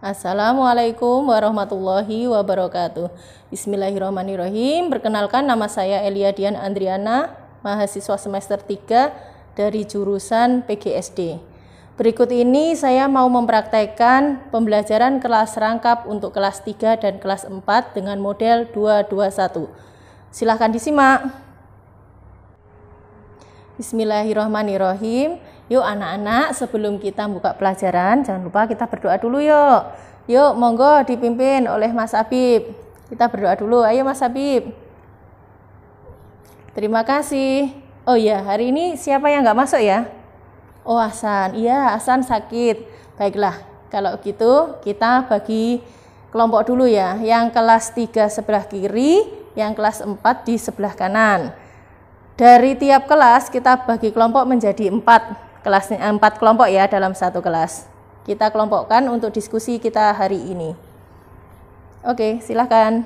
Assalamualaikum warahmatullahi wabarakatuh. Bismillahirrahmanirrahim. Perkenalkan, nama saya Elia Dian Andriana, mahasiswa semester 3 dari jurusan PGSD. Berikut ini saya mau mempraktekkan pembelajaran kelas rangkap untuk kelas 3 dan kelas 4 dengan model 221. Silahkan disimak. Bismillahirrahmanirrahim. Yuk anak-anak, sebelum kita buka pelajaran, jangan lupa kita berdoa dulu yuk. Yuk, monggo dipimpin oleh Mas Habib. Kita berdoa dulu, ayo Mas Habib. Terima kasih. Oh iya, hari ini siapa yang nggak masuk ya? Oh, Hasan. Iya, Hasan sakit. Baiklah, kalau gitu kita bagi kelompok dulu ya. Yang kelas 3 sebelah kiri, yang kelas 4 di sebelah kanan. Dari tiap kelas kita bagi kelompok menjadi 4 kelompok ya dalam satu kelas. Kita kelompokkan untuk diskusi kita hari ini. Oke, silakan.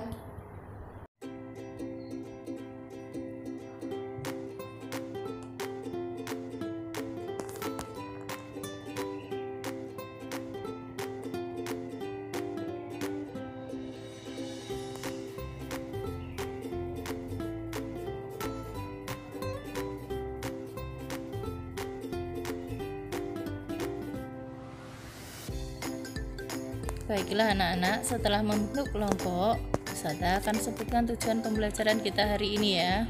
Baiklah anak-anak, setelah membentuk kelompok, saya akan sebutkan tujuan pembelajaran kita hari ini ya.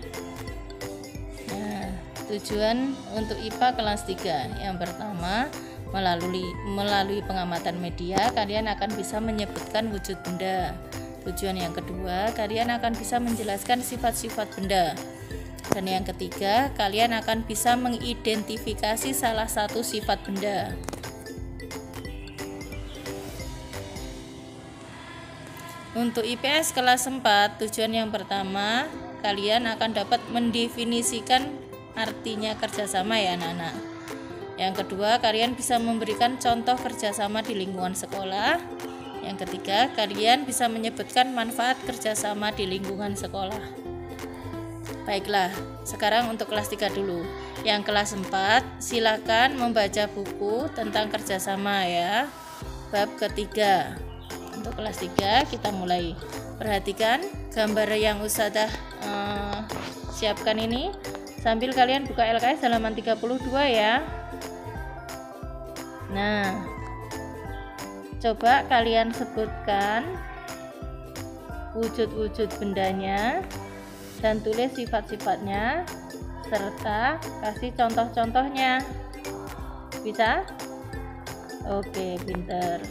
Nah, tujuan untuk IPA kelas 3. Yang pertama, melalui pengamatan media, kalian akan bisa menyebutkan wujud benda. Tujuan yang kedua, kalian akan bisa menjelaskan sifat-sifat benda. Dan yang ketiga, kalian akan bisa mengidentifikasi salah satu sifat benda. Untuk IPS kelas 4, tujuan yang pertama, kalian akan dapat mendefinisikan artinya kerjasama ya anak-anak. Yang kedua, kalian bisa memberikan contoh kerjasama di lingkungan sekolah. Yang ketiga, kalian bisa menyebutkan manfaat kerjasama di lingkungan sekolah. Baiklah, sekarang untuk kelas 3 dulu. Yang kelas 4, silakan membaca buku tentang kerjasama ya. Bab ketiga. Untuk kelas 3 kita mulai. Perhatikan gambar yang Ustadzah siapkan ini sambil kalian buka LKS halaman 32 ya. Nah, coba kalian sebutkan wujud-wujud bendanya dan tulis sifat-sifatnya serta kasih contoh-contohnya. Bisa? Oke, pinter.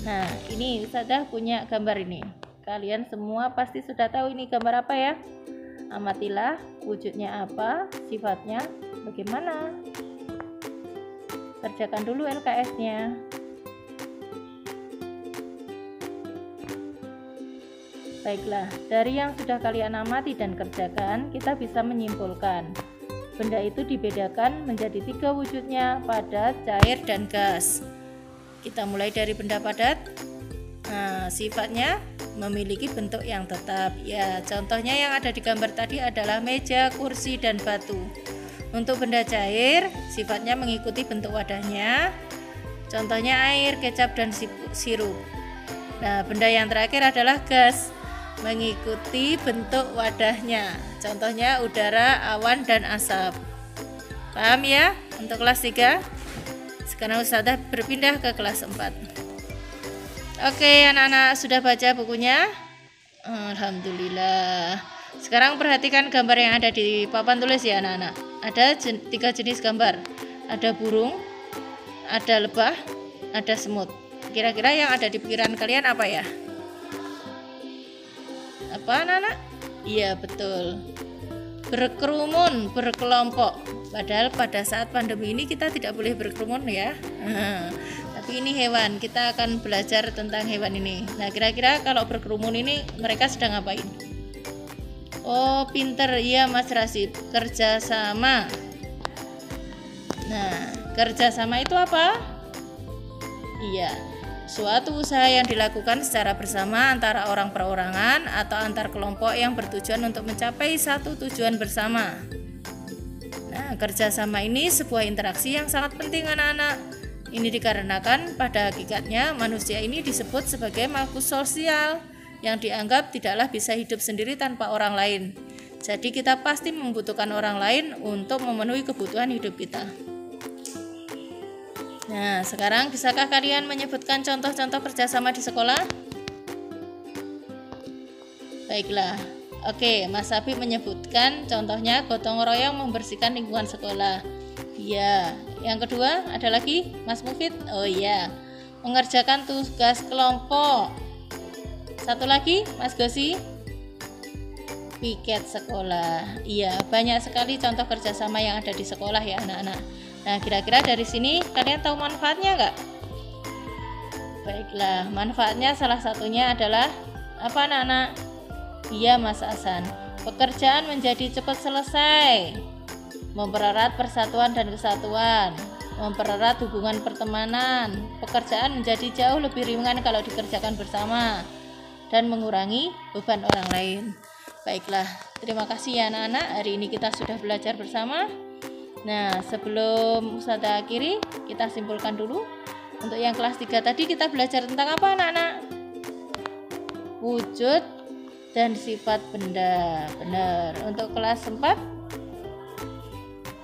Nah, ini Ustadzah punya gambar ini. Kalian semua pasti sudah tahu ini gambar apa ya? Amatilah wujudnya apa, sifatnya bagaimana. Kerjakan dulu LKS-nya. Baiklah, dari yang sudah kalian amati dan kerjakan, kita bisa menyimpulkan benda itu dibedakan menjadi 3 wujudnya, padat, cair, dan gas. Kita mulai dari benda padat. Nah, sifatnya memiliki bentuk yang tetap. Ya, contohnya yang ada di gambar tadi adalah meja, kursi, dan batu. Untuk benda cair, sifatnya mengikuti bentuk wadahnya. Contohnya air, kecap, dan sirup. Nah, benda yang terakhir adalah gas, mengikuti bentuk wadahnya. Contohnya udara, awan, dan asap. Paham ya untuk kelas 3? Sekarang Ustadzah berpindah ke kelas 4. Oke, anak-anak sudah baca bukunya? Alhamdulillah. Sekarang perhatikan gambar yang ada di papan tulis ya anak-anak. Ada 3 jenis gambar. Ada burung, ada lebah, ada semut. Kira-kira yang ada di pikiran kalian apa ya? Apa anak-anak? Iya, betul. Berkerumun, berkelompok. Padahal pada saat pandemi ini kita tidak boleh berkerumun ya. Tapi ini hewan, kita akan belajar tentang hewan ini. Nah, kira-kira kalau berkerumun ini mereka sedang ngapain? Oh, pinter ya Mas Rasid, kerjasama. Nah, kerjasama itu apa? Iya, suatu usaha yang dilakukan secara bersama antara orang perorangan atau antar kelompok yang bertujuan untuk mencapai satu tujuan bersama. Nah, kerjasama ini sebuah interaksi yang sangat penting anak-anak. Ini dikarenakan pada hakikatnya manusia ini disebut sebagai makhluk sosial yang dianggap tidaklah bisa hidup sendiri tanpa orang lain. Jadi kita pasti membutuhkan orang lain untuk memenuhi kebutuhan hidup kita. Nah, sekarang bisakah kalian menyebutkan contoh-contoh kerjasama di sekolah? Baiklah, oke, Mas Habib menyebutkan contohnya gotong royong membersihkan lingkungan sekolah. Ya, yang kedua ada lagi Mas Mufid. Oh iya, mengerjakan tugas kelompok. Satu lagi Mas Gosi, piket sekolah. Iya, banyak sekali contoh kerjasama yang ada di sekolah ya anak-anak. Nah, kira-kira dari sini kalian tahu manfaatnya nggak? Baiklah, manfaatnya salah satunya adalah apa anak-anak? Iya Mas Hasan, pekerjaan menjadi cepat selesai, mempererat persatuan dan kesatuan, mempererat hubungan pertemanan, pekerjaan menjadi jauh lebih ringan kalau dikerjakan bersama, dan mengurangi beban orang lain. Baiklah, terima kasih ya anak-anak, hari ini kita sudah belajar bersama. Nah, sebelum Ustazah akhiri, kita simpulkan dulu. Untuk yang kelas 3 tadi kita belajar tentang apa anak-anak? Wujud dan sifat benda. Benar. Untuk kelas 4,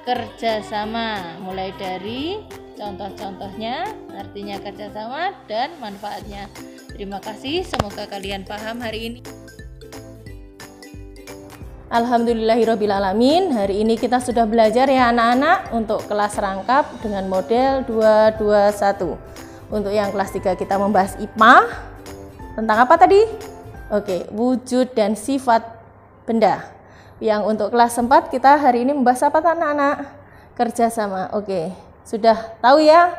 kerjasama, mulai dari contoh-contohnya, artinya kerjasama dan manfaatnya. Terima kasih, semoga kalian paham hari ini. Alhamdulillahirrabbilalamin. Hari ini kita sudah belajar ya anak-anak untuk kelas rangkap dengan model 221. Untuk yang kelas 3 kita membahas IPA tentang apa tadi? Oke, wujud dan sifat benda. Yang untuk kelas 4 kita hari ini membahas apa anak-anak? Kerjasama. Oke, sudah tahu ya?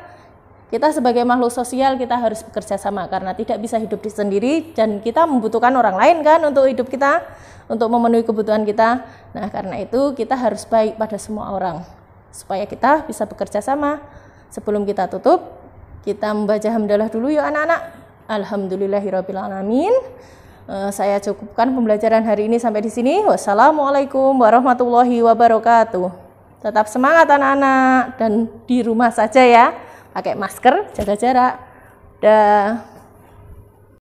Kita sebagai makhluk sosial kita harus bekerja sama karena tidak bisa hidup sendiri dan kita membutuhkan orang lain kan untuk hidup kita, untuk memenuhi kebutuhan kita. Nah, karena itu kita harus baik pada semua orang supaya kita bisa bekerja sama. Sebelum kita tutup, kita membaca hamdalah dulu yuk anak-anak. Alhamdulillahirrabbilalamin. Saya cukupkan pembelajaran hari ini sampai di sini. Wassalamualaikum warahmatullahi wabarakatuh. Tetap semangat anak-anak dan di rumah saja ya. Pakai masker, jaga jarak. Dah.